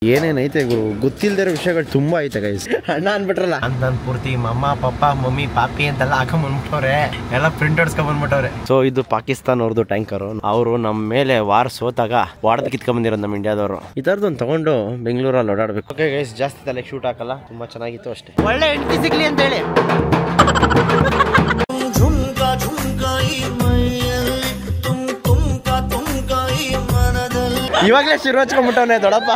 ಏನೇನೈತೆ ಗುರು ಗೊತ್ತಿಲ್ದಿರೋ ವಿಷಯಗಳು ತುಂಬಾ ಐತೆ ಗೈಸ್. ಅಣ್ಣ ಅನ್ಬಿಟ್ರಲ್ಲ ನಾನು ಪೂರ್ತಿ ಮಮ್ಮ ಪಪ್ಪ ಮಮ್ಮಿ ಪಾಪಿ ಅಂತೆಲ್ಲ ಹಾಕೊಂಡ್ಬಂದ್ಬಿಟ್ಟವ್ರೆ, ಎಲ್ಲ ಪ್ರಿಂಟ್ ಹೊಡ್ಸ್ಕೊಂಡ್ಬಂದ್ಬಿಟ್ಟವ್ರೆ. ಸೊ ಇದು ಪಾಕಿಸ್ತಾನ ಅವ್ರದ್ದು ಟ್ಯಾಂಕರ್. ಅವರು ನಮ್ಮ ಮೇಲೆ ವಾರ್ ಸೋತಾಗ ವಾಡದ ಕಿತ್ಕೊಂಡ್ಬಂದಿರೋದು ನಮ್ಮ ಇಂಡಿಯಾದವರು. ಈ ತರದೊಂದು ತಗೊಂಡು ಬೆಂಗಳೂರಲ್ಲಿ ಓಡಾಡ್ಬೇಕು. ಓಕೆ ಗೈಸ್, ಜಾಸ್ತಿ ತಲೆ ಶೂಟ್ ಹಾಕಲ್ಲ, ತುಂಬಾ ಚೆನ್ನಾಗಿತ್ತು ಅಷ್ಟೇ. ಒಳ್ಳೆ ಹೆಂಡತಿ ಸಿಗ್ಲಿ ಅಂತ ಹೇಳಿ ಇವಾಗಲೇ ಶುರು ಹಚ್ಕೊಂಡ್ಬಿಟ್ಟವನೆ ದೊಡ್ಡಪ್ಪ.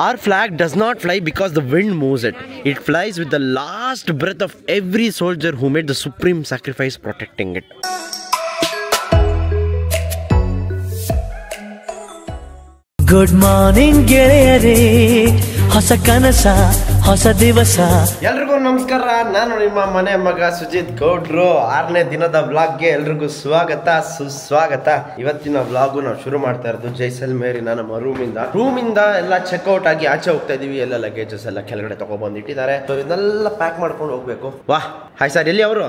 Our flag does not fly because the wind moves it. It flies with the last breath of every soldier who made the supreme sacrifice protecting it. Good morning ಗೆಳೆಯರೇ, ಹೊಸ ಕನಸ ಹೊಸ ದಿವಸ. ಎಲ್ರಿಗೂ ನಮಸ್ಕಾರ, ನಾನು ನಿಮ್ಮ ಮನೆ ಮಗ ಸುಜಿತ್ ಗೌಡ್ರು. 6ನೇ ದಿನದ ವ್ಲಾಗ್ಗೆ ಎಲ್ರಿಗೂ ಸ್ವಾಗತ ಸುಸ್ವಾಗತ. ಇವತ್ತಿನ ವ್ಲಾಗು ನಾವು ಶುರು ಮಾಡ್ತಾ ಇರೋದು ಜೈಸಲ್ಮೇರಿನ ನಮ್ಮ ರೂಮಿಂದ ಎಲ್ಲ ಚೆಕ್ಔಟ್ ಆಗಿ ಆಚೆ ಹೋಗ್ತಾ ಇದೀವಿ. ಎಲ್ಲ ಲಗೇಜಸ್ ಎಲ್ಲ ಕೆಳಗಡೆ ತಗೊಬಂದಿಟ್ಟಿದ್ದಾರೆ. ಇದನ್ನೆಲ್ಲ ಪ್ಯಾಕ್ ಮಾಡ್ಕೊಂಡು ಹೋಗ್ಬೇಕು. ವಾಹ್, ಹಾಯ್ ಸರ್. ಎಲ್ಲಿ ಅವರು?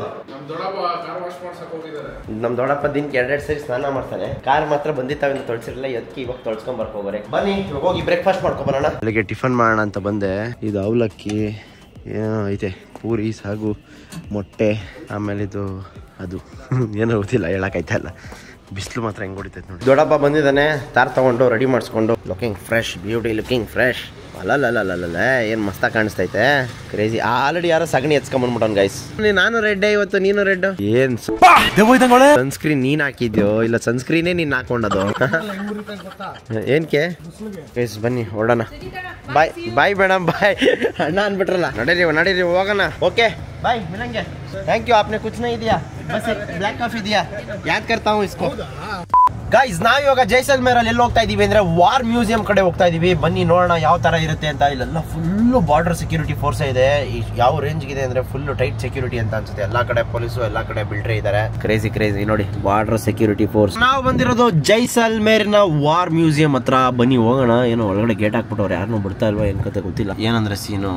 ನಮ್ ದೊಡ್ಡಪ್ಪ ದಿನಕ್ಕೆ 2 ಸರಿ ಸ್ನಾನ ಮಾಡ್ತಾನೆ. ಕಾರ್ ಮಾತ್ರ ಬಂದಿತ್ತಾವಿಂದ ತೊಳ್ಸಿರಲಿಲ್ಲ, ಎದಕ್ಕೆ ಇವಾಗ ತೊಳ್ಸ್ಕೊಂಡ್ ಬರ್ಕೋಬಾರೆ. ಬನ್ನಿ ಹೋಗಿ ಬ್ರೇಕ್ಫಾಸ್ಟ್ ಮಾಡ್ಕೊಬರೋಣ. ಬೆಳಿಗ್ಗೆ ಟಿಫನ್ ಮಾಡೋಣ ಅಂತ ಬಂದೆ. ಇದು ಅವಲಕ್ಕಿ ಏನೋ ಐತೆ, ಪೂರಿ ಸಾಗು ಮೊಟ್ಟೆ, ಆಮೇಲೆ ಇದು ಅದು ಏನೋ ಗೊತ್ತಿಲ್ಲ, ಹೇಳಕ್ಕಾಯ್ತಾ ಇಲ್ಲ. ಬಿಸಿಲು ಮಾತ್ರ ಹೆಂಗ್ ಹೊಡಿತೈತೆ ನೋಡಿ. ದೊಡ್ಡಪ್ಪ ಬಂದಿದ್ದಾನೆ, ತಾರ್ ತಗೊಂಡು ರೆಡಿ ಮಾಡಿಸ್ಕೊಂಡು. Looking fresh, beauty looking fresh. ಅಲ್ಲಲ್ಲ ಏನ್ ಮಸ್ತಾಗಿ ಕಾಣಿಸ್ತೈತೆ. ಕ್ರೇಜಿ. ಆಲ್ರೆಡಿ ಯಾರೋ ಸಗಣಿ ಎತ್ಕೊಂಡ್ಬಂದ್ಬಿಟ್ಟವನ್ ಗೈಸ್. ನಾನು ರೆಡ್, ಇವತ್ತು ನೀನು ರೆಡ್. ಏನ್ ಸನ್ಸ್ಕ್ರೀನ್ ನೀನ್ ಹಾಕಿದ್ಯೋ ಇಲ್ಲ ಸನ್ಸ್ಕ್ರೀನೇ ನೀನ್ ಹಾಕೊಂಡದು? ಏನ್ಕೆ ಗೈಸ್? ಬನ್ನಿ ಹೊರಡೋಣ. Bye madam, bye. ಅಣ್ಣ ಅನ್ಬಿಟ್ರಲ್ಲ, ನಡೀರಿ ಹೋಗೋಣ. ಓಕೆ ಬಾಯ್ ಮಿಲಂಗೆ. Thank you. आपने कुछ नहीं दिया, बस एक ब्लैक कॉफी दिया. याद करता हूँ इसको. ಗೈಸ್, ನಾವ್ ಇವಾಗ ಜೈಸಲ್ಮೇರಲ್ಲಿ ಎಲ್ಲಿ ಹೋಗ್ತಾ ಇದೀವಿ ಅಂದ್ರೆ ವಾರ್ ಮ್ಯೂಸಿಯಂ ಕಡೆ ಹೋಗ್ತಾ ಇದೀವಿ. ಬನ್ನಿ ನೋಡೋಣ ಯಾವ ತರ ಇರುತ್ತೆ ಅಂತ. ಇಲ್ಲೆಲ್ಲ ಫುಲ್ ಬಾರ್ಡರ್ ಸೆಕ್ಯೂರಿಟಿ ಫೋರ್ಸ್ ಇದೆ. ಯಾವ ರೇಂಜ್ ಇದೆ ಅಂದ್ರೆ ಫುಲ್ ಟೈಟ್ ಸೆಕ್ಯೂರಿಟಿ ಅಂತ ಅನ್ಸುತ್ತೆ. ಎಲ್ಲಾ ಕಡೆ ಪೊಲೀಸು, ಎಲ್ಲಾ ಕಡೆ ಬಿಲ್ಡ್ರೆ ಇದಾರೆ. ಕ್ರೇಜಿ ನೋಡಿ, ಬಾರ್ಡರ್ ಸೆಕ್ಯೂರಿಟಿ ಫೋರ್ಸ್. ನಾವು ಬಂದಿರೋದು ಜೈಸಲ್ಮೇರಿನ ವಾರ್ ಮ್ಯೂಸಿಯಂ ಹತ್ರ. ಬನ್ನಿ ಹೋಗೋಣ. ಏನೋ ಒಳಗಡೆ ಗೇಟ್ ಹಾಕ್ಬಿಟ್ಟವ್ರು, ಯಾರನ್ನೂ ಬಿಡ್ತಾ ಇಲ್ವಾ ಏನ್ ಕತೆ ಗೊತ್ತಿಲ್ಲ. ಏನಂದ್ರೆ ಸೀನು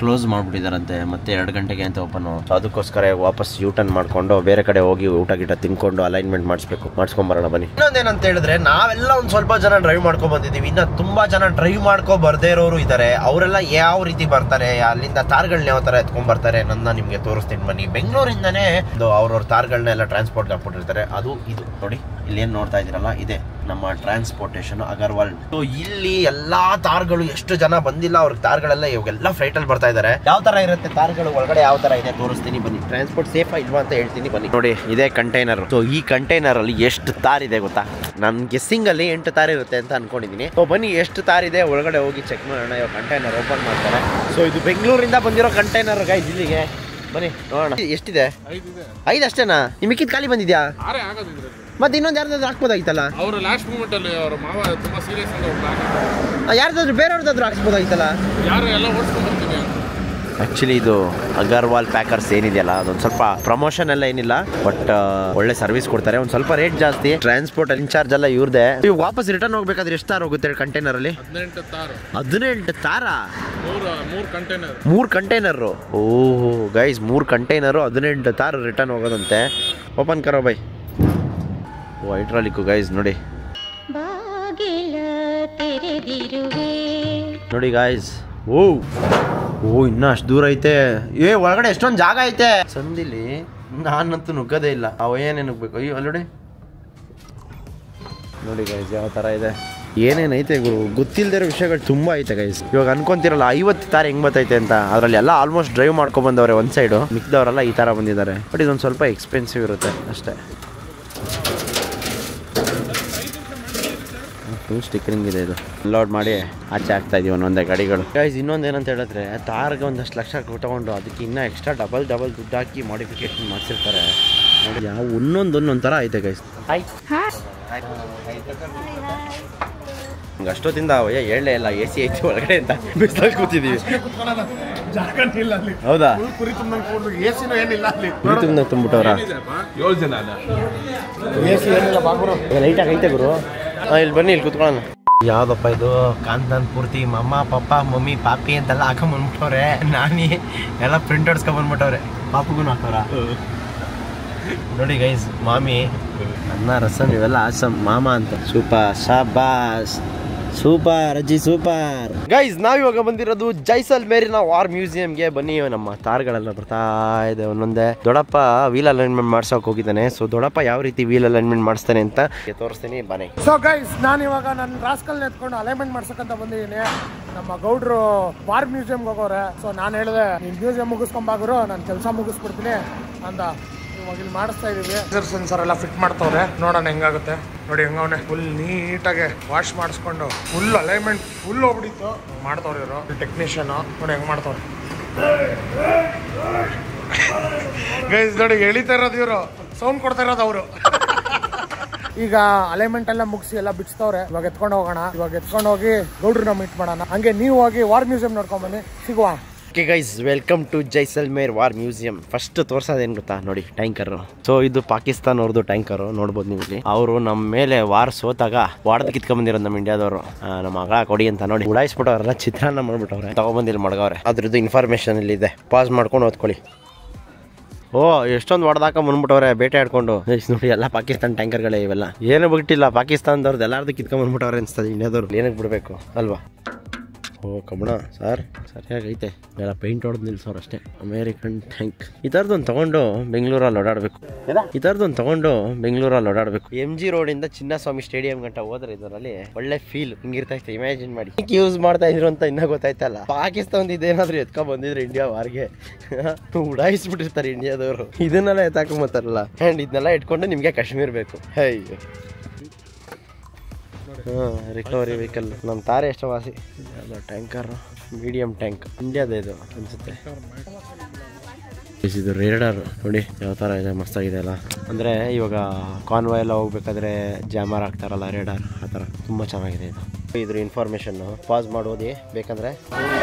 ಕ್ಲೋಸ್ ಮಾಡ್ಬಿಟ್ಟಿದಾರಂತೆ, ಮತ್ತೆ 2 ಗಂಟೆಗೆ ಅಂತ ಓಪನ್. ಅದಕ್ಕೋಸ್ಕರ ವಾಪಸ್ ಯೂ ಟರ್ನ್ ಮಾಡ್ಕೊಂಡು ಬೇರೆ ಕಡೆ ಹೋಗಿ ಊಟ ಗಿಟ ತಿನ್ಕೊಂಡು ಅಲೈನ್ಮೆಂಟ್ ಮಾಡಿಸ್ಕೊಂಡ್ ಬರೋಣ. ಬನ್ನಿ. ಏನಂತ ಹೇಳಿದ್ರೆ ನಾವೆಲ್ಲ ಒಂದ್ ಸ್ವಲ್ಪ ಜನ ಡ್ರೈವ್ ಮಾಡ್ಕೊ ಬಂದಿದೀವಿ. ಇನ್ನ ತುಂಬಾ ಜನ ಡ್ರೈವ್ ಮಾಡ್ಕೊ ಬರ್ದೇ ಇರೋರು ಇದಾರೆ. ಅವರೆಲ್ಲ ಯಾವ ರೀತಿ ಬರ್ತಾರೆ, ಅಲ್ಲಿಂದ ತಾರ್ಗಳನ್ನ ಯಾವ ತರ ಎತ್ಕೊಂಡ್ ಬರ್ತಾರೆ ನನ್ನ ನಿಮ್ಗೆ ತೋರಿಸ್ತೀನಿ ಬನ್ನಿ. ಬೆಂಗಳೂರಿಂದಾನೇ ಅವ್ರವ್ರ ತಾರ್ಗಳನ್ನ ಎಲ್ಲ ಟ್ರಾನ್ಸ್ಪೋರ್ಟ್ ಹಾಕ್ಬಿಟ್ಟಿರ್ತಾರೆ. ಅದು ಇದು ನೋಡಿ, ಇಲ್ಲಿ ಏನ್ ನೋಡ್ತಾ ಇದೀರಲ್ಲ, ಇದೆ ನಮ್ಮ ಟ್ರಾನ್ಸ್ಪೋರ್ಟೇಷನ್ ಅಗರ್ವಾಲ್. ಸೊ ಇಲ್ಲಿ ಎಲ್ಲಾ ತಾರ್ಗಳು, ಎಷ್ಟು ಜನ ಬಂದಿಲ್ಲ ಅವ್ರಿಗೆ ತಾರ್ಗಳೆಲ್ಲ ಇವಾಗೆಲ್ಲ ಫ್ಲೈಟ್ ಅಲ್ಲಿ ಬರ್ತಾ ಇದಾರೆ. ಯಾವ ತರ ಇರುತ್ತೆ ತಾರ್ಗಳು ಒಳಗಡೆ, ಯಾವ ತರ ಇದೆ ತೋರಿಸ್ತೀನಿ ಬನ್ನಿ. ಟ್ರಾನ್ಸ್ಪೋರ್ಟ್ ಸೇಫಾ ಇಲ್ವಾ ಅಂತ ಹೇಳ್ತೀನಿ ಬನ್ನಿ. ನೋಡಿ, ಇದೇ ಕಂಟೈನರ್. ಸೊ ಈ ಕಂಟೈನರ್ ಅಲ್ಲಿ ಎಷ್ಟು ತಾರ್ ಇದೆ ಗೊತ್ತಾ? ನನ್ ಗೆಸ್ಸಿಂಗ್ ಅಲ್ಲಿ 8 ತಾರ್ ಇರುತ್ತೆ ಅಂತ ಅನ್ಕೊಂಡಿದೀನಿ. ಸೊ ಬನ್ನಿ, ಎಷ್ಟು ತಾರ್ ಇದೆ ಒಳಗಡೆ ಹೋಗಿ ಚೆಕ್ ಮಾಡೋಣ. ಇವಾಗ ಕಂಟೈನರ್ ಓಪನ್ ಮಾಡ್ತಾರೆ. ಸೊ ಇದು ಬೆಂಗಳೂರಿಂದ ಬಂದಿರೋ ಕಂಟೈನರ್ ಗೈಸ್. ಇಲ್ಲಿಗೆ ಬನ್ನಿ ನೋಡೋಣ. ಎಷ್ಟಿದೆ? 5 ಅಷ್ಟೇನಾ? ನಿಮ್ಮಿಕ್ಕಿದ್ ಖಾಲಿ ಬಂದಿದ್ಯಾ? ಮತ್ತೆ ಇನ್ನೊಂದು ಯಾರ್ದಾದ್ರು ಹಾಕ್ಬೋದಾಗಿತ್ತಲ್ಲ? ಅವರು ಲಾಸ್ಟ್ ಮೂಮೆಂಟ್ ಅಲ್ಲಿ ಅವರ ಮಾವ ತುಂಬಾ ಸೀರಿಯಸ್ ಯಾರ್ದಾದ್ರು ಬೇರೆಯವ್ರದ್ದಾದ್ರು ಹಾಕ್ಸ್ಬೋದಾಗಿತ್ತಲ್ಲ? ಯಾರು ಎಲ್ಲ ಓಡಿಸ್ಕೊಂಡು ಬರ್ತೀವಿ. ಆಕ್ಚುಲಿ ಇದು ಅಗರ್ವಾಲ್ ಪ್ಯಾಕರ್ಸ್ ಏನಿದೆಯಲ್ಲ, ಅದೊಂದು ಸ್ವಲ್ಪ ಪ್ರಮೋಷನ್ ಎಲ್ಲ ಏನಿಲ್ಲ, ಬಟ್ ಒಳ್ಳೆ ಸರ್ವಿಸ್ ಕೊಡ್ತಾರೆ. ಒಂದು ಸ್ವಲ್ಪ ರೇಟ್ ಜಾಸ್ತಿ. ಟ್ರಾನ್ಸ್ಪೋರ್ಟ್ ಇನ್ಚಾರ್ಜ್ ಎಲ್ಲ ಇವ್ರದೇ. ನೀವು ವಾಪಸ್ ರಿಟರ್ನ್ ಹೋಗ್ಬೇಕಾದ್ರೆ ಎಷ್ಟು ತಾರ್ ಹೋಗುತ್ತೆ ಕಂಟೈನರ್ ಅಲ್ಲಿ? 18 ತಾರ? 3 ಕಂಟೈನರ್. ಓಹೋ ಗೈಸ್, 3 ಕಂಟೈನರು 18 ತಾರ್ ರಿಟರ್ನ್ ಹೋಗೋದಂತೆ. ಓಪನ್ ಕರೋ ಬೈ. ಹೈಡ್ರಾಲಿಕ್ ಗೈಸ್ ನೋಡಿ. ನೋಡಿ ಗೈಸ್, ಓ ಇನ್ನ ಅಷ್ಟು ದೂರ ಐತೆ. ಒಳಗಡೆ ಎಷ್ಟೊಂದು ಜಾಗ ಐತೆ. ಸಂದಿಲಿ ನಾನಂತೂ ನುಗ್ಗದೇ ಇಲ್ಲ. ಏನೇನು ನುಗ್ಬೇಕು? ಅಯ್ಯೋ ಅಲ್ಲಿ ನೋಡಿ ಗೈಸ್ ಯಾವ ತರ ಇದೆ. ಏನೇನೈತೆ ಗುರು ಗೊತ್ತಿಲ್ದಿರೋ ವಿಷಯಗಳು ತುಂಬಾ ಐತೆ ಗೈಸ್. ಇವಾಗ ಅನ್ಕೊಂತಿರಲ್ಲ 50 ತಾರ ಹೆಂಗ್ ಬರ್ತೈತೆ ಅಂತ. ಅದ್ರಲ್ಲಿ ಎಲ್ಲ ಆಲ್ಮೋಸ್ಟ್ ಡ್ರೈವ್ ಮಾಡ್ಕೊಂಡ್ ಬಂದವ್ರೆ ಒಂದ್ ಸೈಡು, ಮಿಕ್ದವರೆಲ್ಲ ಈ ತರ ಬಂದಿದ್ದಾರೆ. ಬಟ್ ಇದೊಂದು ಸ್ವಲ್ಪ ಎಕ್ಸ್ಪೆನ್ಸಿವ್ ಇರುತ್ತೆ ಅಷ್ಟೇ. ಸ್ಟಿಕ್ಕರಿಂಗ್ ಇದೆ. ಇದು ಲೋಡ್ ಮಾಡಿ ಆಚೆ ಹಾಕ್ತಾ ಇದೀವಿ ಒಂದೊಂದೇ ಗಾಡಿಗಳು. ಗೈಸ್ ಇನ್ನೊಂದು ಏನಂತ ಹೇಳಿದ್ರೆ, ತಾರ್ಗೆ ಒಂದಷ್ಟು ಲಕ್ಷ ತಗೊಂಡು ಅದಕ್ಕೆ ಇನ್ನೂ ಎಕ್ಸ್ಟ್ರಾ ಡಬಲ್ ದುಡ್ಡು ಹಾಕಿ ಮಾಡಿಫಿಕೇಶನ್ ಮಾಡಿಸಿರ್ತಾರೆ ನೋಡಿ. ಯಾವ ಒಂದೊಂದು ಥರ ಐತೆ ಗೈಸ್. ನಮ್ಗೆ ಅಷ್ಟೊತ್ತಿಂದ ಹೇಳಲೇ ಇಲ್ಲ AC ಐತಿ ಒಳಗಡೆ ಅಂತ. ಬಿಸಿಲಲ್ಲಿ ಕೂತಿದ್ದೀವಿ. ಹೌದಾ? ಕುರಿ ತುಂಬ ತುಂಬಿಟ್ಟವ್ರ? 7 ಜನ. AC ಏನಿಲ್ಲ ಬಾಗುರು, ಲೈಟಾಗಿ ಐತೆ ಗುರು. ಇಲ್ಲಿ ಬನ್ನಿ, ಇಲ್ಲಿ ಕೂತ್ಕೊಳ್ಳೋಣ. ಯಾವ್ದಪ್ಪ ಇದು ಕಾಂತನ್ ಪೂರ್ತಿ ಮಮ್ಮ ಪಪ್ಪ ಮಮ್ಮಿ ಪಾಪಿ ಅಂತೆಲ್ಲ ಹಾಕೊಂಬಂದ್ಬಿಟ್ಟವ್ರೆ. ನಾನಿ ಎಲ್ಲ ಪ್ರಿಂಟ್ ಹೊಡ್ಸ್ಕೊಂಬಂದ್ಬಿಟ್ಟವ್ರೆ. ಪಾಪಗೂ ಹಾಕೋರ ನೋಡಿ ಗೈಸ್. ಮಾಮಿ ಅನ್ನ ರಸಂ ಇವೆಲ್ಲ ಆಸಮ್. ಮಾಮ ಅಂತ ಸೂಪರ್ ಶಾಬಾಸ್ ಸೂಪರ್ ಅಜ್ಜಿ ಸೂಪರ್. ಗೈಸ್ ನಾವಿವಾಗ ಬಂದಿರೋದು ಜೈಸಲ್ಮೇರಿನ ವಾರ್ ಮ್ಯೂಸಿಯಂಗೆ. ಬನ್ನಿ ನಮ್ಮ ತಾರ್ಗಳೆಲ್ಲ ಬರ್ತಾ ಇದೆ ಒಂದೊಂದೇ. ದೊಡ್ಡಪ್ಪ ವೀಲ್ ಅಲೈನ್ಮೆಂಟ್ ಮಾಡ್ಸೋಕೆ ಹೋಗಿದ್ದಾನೆ. ಸೊ ದೊಡ್ಡಪ್ಪ ಯಾವ ರೀತಿ ವೀಲ್ ಅಲೈನ್ಮೆಂಟ್ ಮಾಡಿಸ್ತಾನೆ ಅಂತ ತೋರಿಸ್ತೀನಿ ಬನ್ನಿ. ಸೊ ಗೈಸ್ ನಾನು ಇವಾಗ ನನ್ನ ರಾಸ್ಕಲ್ ಎತ್ಕೊಂಡು ಅಲೈನ್ಮೆಂಟ್ ಮಾಡ್ಸಕ್ಕಂತ ಬಂದಿದ್ದೀನಿ. ನಮ್ಮ ಗೌಡ್ರು ವಾರ್ ಮ್ಯೂಸಿಯಂಗೆ ಹೋಗೋರೆ. ಸೊ ನಾನು ಹೇಳಿದೆ ನೀನು ಮ್ಯೂಸಿಯಂ ಮುಗಿಸ್ಕೊಂಬಾಗ್ರು, ನಾನು ಕೆಲಸ ಮುಗಿಸ್ಬಿಡ್ತೀನಿ ಅಂತ ಇವಾಗ ಇಲ್ಲಿ ಮಾಡಿಸ್ತಾ ಇದೀವಿ. ಸೆನ್ಸರ್ ಎಲ್ಲ ಫಿಟ್ ಮಾಡ್ತವ್ರೆ, ನೋಡೋಣ ಹೆಂಗಾಗುತ್ತೆ. ನೋಡಿ ಹೆಂಗವನೆ ಫುಲ್ ನೀಟಾಗಿ ವಾಶ್ ಮಾಡಿಸ್ಕೊಂಡು ಫುಲ್ ಅಲೈನ್ಮೆಂಟ್ ಫುಲ್ ಹೋಗ್ಬಿಟ್ಟಿತ್ತು. ಮಾಡ್ತವ್ರು ಇವರು ಟೆಕ್ನಿಷಿಯನ್. ನೋಡಿ ಹೆಂಗ್ ಮಾಡ್ತವ್ರೆ ಗೈಸ್. ನೋಡಿ ಎಳಿತಾ ಇರೋದು ಇವರು, ಸೌಂಡ್ ಕೊಡ್ತಾ ಇರೋದು ಅವರು. ಈಗ ಅಲೈನ್ಮೆಂಟ್ ಎಲ್ಲ ಮುಗಿಸಿ ಎಲ್ಲ ಬಿಡಿಸ್ತವ್ರೆ. ಇವಾಗ ಎತ್ಕೊಂಡು ಹೋಗೋಣ. ಇವಾಗ ಎತ್ಕೊಂಡು ಹೋಗಿ ಗೌಡ್ರನ್ನ ಮೀಟ್ ಮಾಡೋಣ. ಹಂಗೆ ನೀವು ಹೋಗಿ ವಾರ್ ಮ್ಯೂಸಿಯಂ ನೋಡ್ಕೊಂಡ್ ಬನ್ನಿ, ಸಿಗುವ. Okay guys, welcome to Jaisalmer war museum. First ತೋರ್ಸೋದೇನು ಗೊತ್ತಾ ನೋಡಿ, ಟ್ಯಾಂಕರ್. ಸೊ ಇದು ಪಾಕಿಸ್ತಾನ ಅವ್ರದ್ದು ಟ್ಯಾಂಕರ್ ನೋಡ್ಬೋದು ನೀವು ಇಲ್ಲಿ. ಅವರು ನಮ್ಮ ಮೇಲೆ ವಾರ್ ಸೋತಾಗ ವಾರ್ದ ಕಿತ್ಕೊಂಡ್ ಬಂದಿರೋದು ನಮ್ಮ ಇಂಡಿಯಾದವರು. ನಮ್ಮ ಮಗ ಕೊಡಿ ಅಂತ ನೋಡಿ ಉಡಾಯಿಸ್ಬಿಟ್ಟವ್ರಲ್ಲ, ಚಿತ್ರಾನ್ನ ಮಾಡ್ಬಿಟ್ಟವ್ರೆ, ತಗೊಬಂದಿಲ್ಲಿ ಮಡ್ಗವ್ರೆ. ಅದ್ರದ್ದು ಇನ್ಫಾರ್ಮೇಶನ್ ಇಲ್ಲಿ ಇದೆ, ಪಾಸ್ ಮಾಡ್ಕೊಂಡು ಓದ್ಕೊಳ್ಳಿ. ಓ ಎಷ್ಟೊಂದು ಹೊಡೆದಾಕ ಬಂದ್ಬಿಟ್ಟವ್ರೆ ಬೇಟೆ ಆಡ್ಕೊಂಡು. ನೋಡಿ ಎಲ್ಲ ಪಾಕಿಸ್ತಾನ ಟ್ಯಾಂಕರ್ಗಳೇ ಇವೆಲ್ಲ. ಏನು ಬಿಟ್ಟಿಲ್ಲ, ಪಾಕಿಸ್ತಾನದವ್ರದ್ದು ಎಲ್ಲಾರ್ದು ಕಿತ್ಕೊಂಡ್ ಬಂದ್ಬಿಟ್ಟವ್ರೆ ಅನ್ಸ್ತದೆ. ಇಂಡಿಯಾದವ್ರು ಏನಕ್ಕೆ ಬಿಡಬೇಕು ಅಲ್ವಾ. ಓ ಕಬ್ಬಣ ಸರ್ ಸರಿಯಾಗೈತೆ. ಎಲ್ಲ ಪೇಂಟ್ ಹೊಡೆದು ನಿಲ್ಸೋರು ಅಷ್ಟೇ. American tank. ಈ ಥರದೊಂದು ತಗೊಂಡು ಬೆಂಗಳೂರಲ್ಲಿ ಓಡಾಡಬೇಕು. MG ರೋಡಿಂದ ಚಿನ್ನಸ್ವಾಮಿ ಸ್ಟೇಡಿಯಂ ಗಂಟ ಹೋದ್ರೆ ಇದರಲ್ಲಿ ಒಳ್ಳೆ ಫೀಲ್ ಹಿಂಗಿರ್ತಾ ಇತ್ತು. ಇಮ್ಯಾಜಿನ್ ಮಾಡಿ ಯೂಸ್ ಮಾಡ್ತಾ ಇದ್ರು ಅಂತ ಇನ್ನೂ ಗೊತ್ತಾಯ್ತಲ್ಲ. ಪಾಕಿಸ್ತಾನದ ಇದೇನಾದ್ರು ಎತ್ಕೊಂಡ್ ಬಂದಿದ್ರು ಇಂಡಿಯಾ ವಾರ್ಗೆ ಉಡಾಯಿಸ್ಬಿಟ್ಟಿರ್ತಾರೆ ಇಂಡಿಯಾದವರು. ಇದನ್ನೆಲ್ಲ ಎತ್ತಾಕೊಂಬತ್ತಾರಲ್ಲ. ಆ್ಯಂಡ್ ಇದನ್ನೆಲ್ಲ ಇಟ್ಕೊಂಡು ನಿಮಗೆ ಕಾಶ್ಮೀರ್ ಬೇಕು. ಹೈಯೋ ರಿಕವರಿ ವೆಹಿಕಲ್. ನಮ್ಮ ತಾರೆ ಎಷ್ಟು ವಾಸಿ. ಟ್ಯಾಂಕರ್ ಮೀಡಿಯಂ ಟ್ಯಾಂಕ್ ಇಂಡಿಯಾದ ಇದು ಅನ್ಸುತ್ತೆ. ಇದು ರೇಡರ್ ನೋಡಿ ಯಾವ ಥರ ಇದೆ, ಮಸ್ತಾಗಿದೆ ಅಲ್ಲ. ಅಂದರೆ ಇವಾಗ ಕಾನ್ವಾಯ್ ಎಲ್ಲ ಹೋಗ್ಬೇಕಾದ್ರೆ ಜಾಮರ್ ಆಗ್ತಾರಲ್ಲ ರೇಡರ್, ಆ ಥರ ತುಂಬ ಚೆನ್ನಾಗಿದೆ ಇದು. ಇದ್ರ ಇನ್ಫಾರ್ಮೇಷನ್ ಪಾಸ್ ಮಾಡೋದಿ ಬೇಕಂದ್ರೆ.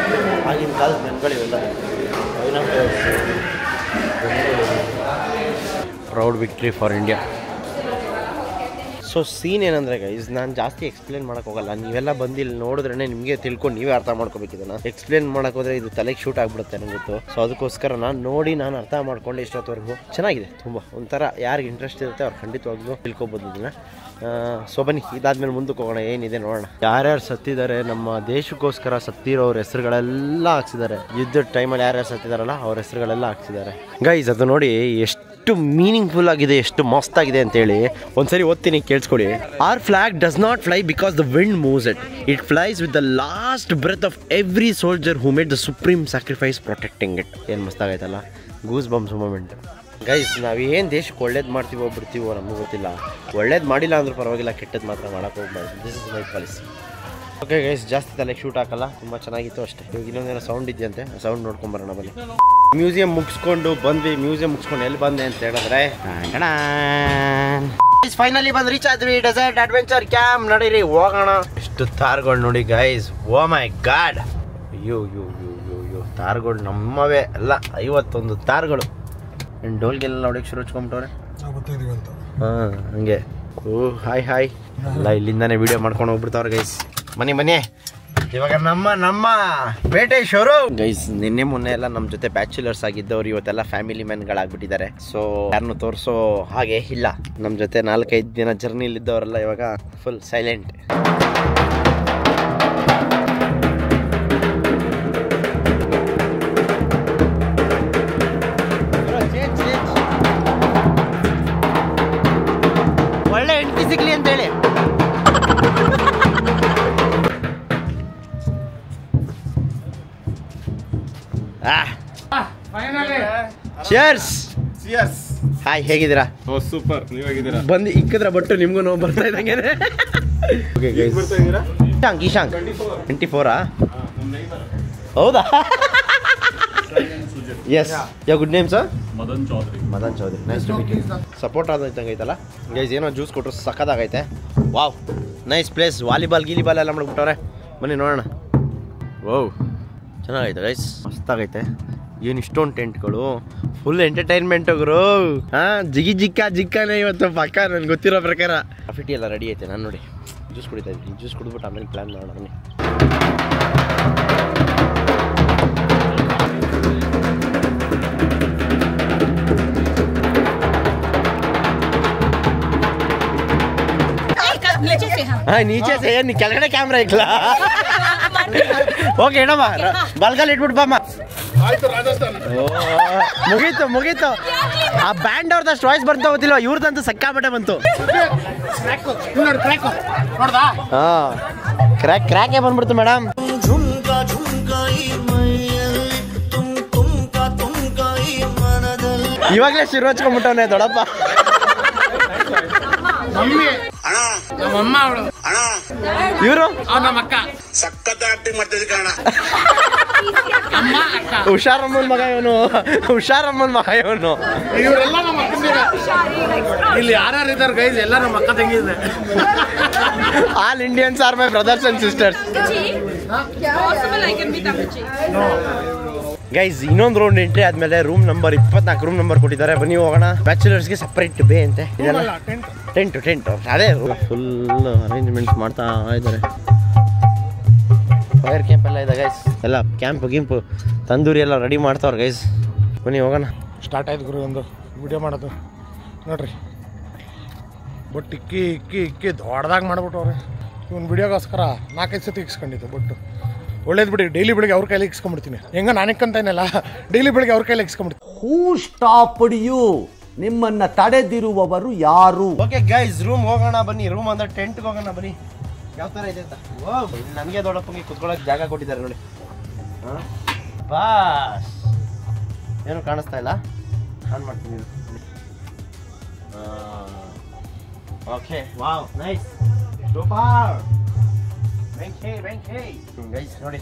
ಆಗಿನ ಕಾಲದ ನೆನಗಳಿವೆಲ್ಲ. Proud victory for India. So scene ಏನಂದರೆ ಗೈಸ್, ನಾನು ಜಾಸ್ತಿ ಎಕ್ಸ್ಪ್ಲೇನ್ ಮಾಡೋಕೆ ಹೋಗಲ್ಲ. ನೀವೆಲ್ಲ ಬಂದಿಲ್ಲಿ ನೋಡಿದ್ರೆ ನಿಮಗೆ ತಿಳ್ಕೊಂಡು ನೀವೇ ಅರ್ಥ ಮಾಡ್ಕೋಬೇಕಿದನ್ನು. ಎಕ್ಸ್ಪ್ಲೇನ್ ಮಾಡೋಕೆ ಹೋದರೆ ಇದು ತಲೆಗೆ ಶೂಟ್ ಆಗಿಬಿಡುತ್ತೆ ನನಗೆ ಗೊತ್ತು. ಸೊ ಅದಕ್ಕೋಸ್ಕರ ನಾನು ಅರ್ಥ ಮಾಡ್ಕೊಂಡು ಇಷ್ಟೊತ್ತವರೆಗೂ ಚೆನ್ನಾಗಿದೆ. ತುಂಬ ಒಂಥರ ಯಾರಿಗೆ ಇಂಟ್ರೆಸ್ಟ್ ಇರುತ್ತೆ ಅವ್ರು ಖಂಡಿತವಾಗ್ಲೂ ತಿಳ್ಕೊಬೋದು ಇದನ್ನು. ಸೊ ಬನ್ನಿ ಇದಾದ್ಮೇಲೆ ಮುಂದಕ್ಕೆ ಹೋಗೋಣ, ಏನಿದೆ ನೋಡೋಣ. ಯಾರ್ಯಾರು ಸತ್ತಿದ್ದಾರೆ, ನಮ್ಮ ದೇಶಕ್ಕೋಸ್ಕರ ಸತ್ತಿರೋರ ಹೆಸರುಗಳೆಲ್ಲ ಹಾಕ್ಸಿದ್ದಾರೆ. ಯುದ್ಧದ ಟೈಮಲ್ಲಿ ಯಾರ್ಯಾರು ಸತ್ತಿದಾರಲ್ಲ ಅವ್ರ ಹೆಸರುಗಳೆಲ್ಲ ಹಾಕ್ಸಿದ್ದಾರೆ ಗೈಸ್. ಅದು ನೋಡಿ ಎಷ್ಟು ಮೀನಿಂಗ್ಫುಲ್ ಆಗಿದೆ, ಎಷ್ಟು ಮಸ್ತ್ ಆಗಿದೆ ಅಂತೇಳಿ ಒಂದ್ಸರಿ ಓದ್ತೀನಿ ಕೇಳಿಸ್ಕೊಳ್ಳಿ. Our flag does not fly because the wind moves it. It flies with the last breath of every soldier who made the supreme sacrifice protecting it. ಏನು ಮಸ್ತಾಗೈತಲ್ಲ, ಗೂಸ್ ಬಂಪ್ಸ್ ಮೂಮೆಂಟ್ ಗೈಸ್. ನಾವೇನು ದೇಶಕ್ಕೆ ಒಳ್ಳೇದು ಮಾಡ್ತೀವೋ ಬಿಡ್ತೀವೋ ನಮಗೆ ಗೊತ್ತಿಲ್ಲ. ಒಳ್ಳೇದು ಮಾಡಿಲ್ಲ ಅಂದ್ರೂ ಪರವಾಗಿಲ್ಲ, ಕೆಟ್ಟದ್ದು ಮಾತ್ರ ಮಾಡೋಕೆ ಹೋಗ್ಬಾರ್ದು. This is my policy. Okay guys, ಜಾಸ್ತಿ ತಲೆಗೆ ಶೂಟ್ ಹಾಕಲ್ಲ, ತುಂಬ ಚೆನ್ನಾಗಿತ್ತು ಅಷ್ಟೇ. ಇವಾಗ ಇನ್ನೊಂದೇನೋ ಸೌಂಡ್ ಇದೆಯಂತೆ, ಸೌಂಡ್ ನೋಡ್ಕೊಂಬರೋಣ ಬನ್ನಿ. ಮ್ಯೂಸಿಯಂ ಮುಗಿಸ್ಕೊಂಡು ಬಂದ್ವಿ. ಮ್ಯೂಸಿಯಂ ಮುಗಿಸ್ಕೊಂಡು ಎಲ್ಲಿ ಬಂದೆ ಅಂತ ಹೇಳಿದ್ರೆ ಫೈನಲಿ ಬಂದು ರೀಚ್ ಆದ್ವಿ ಡೆಸರ್ಟ್ ಅಡ್ವೆಂಚರ್ ಕ್ಯಾಂಪ್. ನಡೀರಿ ಹೋಗೋಣ. ಎಷ್ಟು ತಾರ್ಗಳು ನೋಡಿ ಗೈಸ್, ಓ ಮೈ ಗಾಡ್. ಅಯ್ಯೋ ತಾರ್ಗಳು ನಮ್ಮವೇ ಅಲ್ಲ, 51 ತಾರ್ಗಳು. ಡೋಲ್ಗೆಲ್ಲ ನೋಡಕ್ಕೆ ಶುರು ಹಚ್ಕೊಂಬಿಟ್ಟವ್ರೆ. ಹಾಂ ಹಂಗೆ. ಓ ಹಾಯ್ ಎಲ್ಲ ಇಲ್ಲಿಂದಾನೆ ವಿಡಿಯೋ ಮಾಡ್ಕೊಂಡು ಹೋಗ್ಬಿಡ್ತಾವ್ರೆ ಗೈಸ್. ಬನ್ನಿ ಇವಾಗ ನಮ್ಮ ಬೇಟೆ ಶೋರು ಗೈಸ್. ನಿನ್ನೆ ಮೊನ್ನೆ ಎಲ್ಲ ನಮ್ಮ ಜೊತೆ ಬ್ಯಾಚುಲರ್ಸ್ ಆಗಿದ್ದವ್ರು ಇವತ್ತೆಲ್ಲ ಫ್ಯಾಮಿಲಿ ಮ್ಯಾನ್ಗಳಾಗ್ಬಿಟ್ಟಿದ್ದಾರೆ. ಸೊ ಯಾರನ್ನು ತೋರಿಸೋ ಹಾಗೆ ಇಲ್ಲ. ನಮ್ಮ ಜೊತೆ 4-5 ದಿನ ಜರ್ನಿಲಿದ್ದವರೆಲ್ಲ ಇವಾಗ ಫುಲ್ ಸೈಲೆಂಟ್. ಒಳ್ಳೆ ಹೆಂಡತಿ ಸಿಗ್ಲಿ ಅಂತೇಳಿ. ಹಾಯ್, ಹೇಗಿದ್ದೀರಾ? ಸೂಪರ್, ನೀವು ಹೇಗಿದ್ದೀರಾ? ಬಂದು ಇಕ್ಕಿದ್ರ ಬಟ್ಟು ನಿಮ್ಗೂ ನೋವು ಬರ್ತಾ ಇದ್ದಂಗೆ. ಈಶಾಂಕ್ 24 ಹೌದಾ? Yes, ya good name sir? Madan Chaudhary. Nice to meet you. Support ಆದಂಗೆ ಐತಲ್ಲ ಗೈಸ್. ಏನೋ ಜ್ಯೂಸ್ ಕೊಟ್ಟರು ಸಕ್ಕದಾಗೈತೆ. Wow, nice place. ವಾಲಿಬಾಲ್ ಎಲ್ಲ ಮಾಡ್ಬಿಟ್ಟವ್ರೆ. ಬನ್ನಿ ನೋಡೋಣ. ವಾವ್, ಚೆನ್ನಾಗೈತೆ ಗೈಸ್, ಮಸ್ತಾಗೈತೆ. ಏನು ಇಷ್ಟೊಂದು ಟೆಂಟ್ಗಳು, ಫುಲ್ ಎಂಟರ್ಟೈನ್ಮೆಂಟ್ ಗುರು. ಹಾಂ, ಜಿಕ್ಕಾನೇ ಇವತ್ತು ಪಕ್ಕ ನನ್ಗೆ ಗೊತ್ತಿರೋ ಪ್ರಕಾರ. ಕಾಫಿ ಟೀ ಎಲ್ಲ ರೆಡಿ ಐತೆ. ನಾನು ನೋಡಿ ಜ್ಯೂಸ್ ಕುಡಿತಾ ಇದ್ದೀನಿ. ಜ್ಯೂಸ್ ಕುಡಿದ್ಬಿಟ್ಟು ಆಮೇಲೆ ಪ್ಲ್ಯಾನ್ ಮಾಡೋಣ ಬನ್ನಿ. हाँ नीचे से है ಕೆಳಗಡೆ ಕ್ಯಾಮ್ರಾ ಇಕ್ಲಾ ಓಕೆ ಇಡಮ್ಮ ಬಲ್ಗಲ್ ಇಟ್ಬಿಟ್ಟು ಬಾಮ್ಮ. ಮುಗೀತು ಆ ಬ್ಯಾಂಡ್ ಅವ್ರದ್ದು ವಾಯ್ಸ್ ಬರ್ತಾ ಹೋಗ್ತಿಲ್ವ, ಇವ್ರದಂತೂ ಸಕ್ಕಾಬಟ್ಟೆ ಬಂತು. ಹಾ ಕ್ರ್ಯಾಕೇ ಬಂದ್ಬಿಡ್ತು ಮೇಡಮ್. ಇವಾಗಲೇ ಶಿರು ಹಚ್ಕೊಂಡ್ಬಿಟ್ಟವನೇ ದೊಡ್ಡಪ್ಪ. ಇವರು ನಮ್ಮ ಅಕ್ಕ ಸಖತ್ ಆಕ್ಟಿಂಗ್ ಮಾಡ್ತಿದ್ದೆ ಕಾರಣ ಹುಷಾರಮ್ಮನ ಮಗ ಇವನು, ಹುಷಾರಮ್ಮನ ಮಗ ಇವನು. ಇವರೆಲ್ಲ ನಮ್ಮ ಅಕ್ಕಂದಿರ. ಇಲ್ಲಿ ಯಾರ್ಯಾರು ಇದ್ದಾರೆ ಗೈಸ್ ಎಲ್ಲ ನಮ್ಮ ಅಕ್ಕ ತಂಗಿದೆ. All Indians are my brothers and sisters. Guys ಇನ್ನೊಂದು ರೌಂಡ್ ಎಂಟ್ರಿ ಆದ್ಮೇಲೆ ರೂಮ್ ನಂಬರ್ 24 ರೂಮ್ ನಂಬರ್ ಕೊಟ್ಟಿದ್ದಾರೆ. ಬನ್ನಿ ಹೋಗೋಣ. ಬ್ಯಾಚುಲರ್ಸ್ಗೆ ಸಪ್ರೇಟ್ ಬೇ ಅಂತೆ. ಇದೆಲ್ಲ ಟೆಂಟ್ ಅದೇ ಫುಲ್ ಅರೇಂಜ್ಮೆಂಟ್ಸ್ ಮಾಡ್ತಾ ಇದ್ದಾರೆ. ಫೈರ್ ಕ್ಯಾಂಪ್ ಎಲ್ಲ ಇದೆ ಗೈಸ್. ಎಲ್ಲ ಕ್ಯಾಂಪು ತಂದೂರಿ ಎಲ್ಲ ರೆಡಿ ಮಾಡ್ತಾವ್ರೆ ಗೈಸ್. ಬನ್ನಿ ಹೋಗೋಣ. ಸ್ಟಾರ್ಟ್ ಆಯ್ತು ಗುರು ಒಂದು ವಿಡಿಯೋ ಮಾಡೋದು ನೋಡ್ರಿ. ಬಟ್ ಇಕ್ಕಿ ದೊಡ್ಡದಾಗಿ ಮಾಡ್ಬಿಟ್ಟವ್ರೆ. ಇವನು ವಿಡಿಯೋಗೋಸ್ಕರ 4-5 ಸತಿ ಇಕ್ಸ್ಕೊಂಡಿದ್ದು. ಬಟ್ ಒಳ್ಳೇದು ಬಿಡಿ, ಡೈಲಿ ಬೆಳಿಗ್ಗೆ ಅವ್ರ ಕೈಲಿ ಇಕ್ಸ್ಕೊಂಡ್ಬಿಡ್ತೀನಿ. ಹೆಂಗ ನಾನಿಕ್ಕಂತೇನಲ್ಲ, ಡೈಲಿ ಬೆಳಿಗ್ಗೆ ಅವ್ರ ಕೈಲಿ ಇಕ್ಸ್ಕೊಂಡ್ಬಿಡ್ತೀನಿ. ಹೂ ಸ್ಟಾಪ್ಡ್ ಯು? ನಿಮ್ಮನ್ನ ತಡೆದಿರುವವರು ಯಾರು? ಓಕೆ ಗೈಸ್ ರೂಮ್ ಹೋಗೋಣ ಬನ್ನಿ. ರೂಮ್ ಅಂದ್ರೆ ಟೆಂಟ್ಗೆ ಹೋಗೋಣ ಬನ್ನಿ. ಯಾವ ಥರ ಇದೆ ಅಂತ. ನನಗೆ ದೊಡ್ಡಪ್ಪಂಗೆ ಕುತ್ಕೊಳ್ಳೋಕೆ ಜಾಗ ಕೊಟ್ಟಿದ್ದಾರೆ ನೋಡಿ. ಬಾಸ್ ಏನು ಕಾಣಿಸ್ತಾ ಇಲ್ಲ. ಆನ್ ಮಾಡ್ತೀನಿ. Okay wow nice super. Guys ನೋಡಿ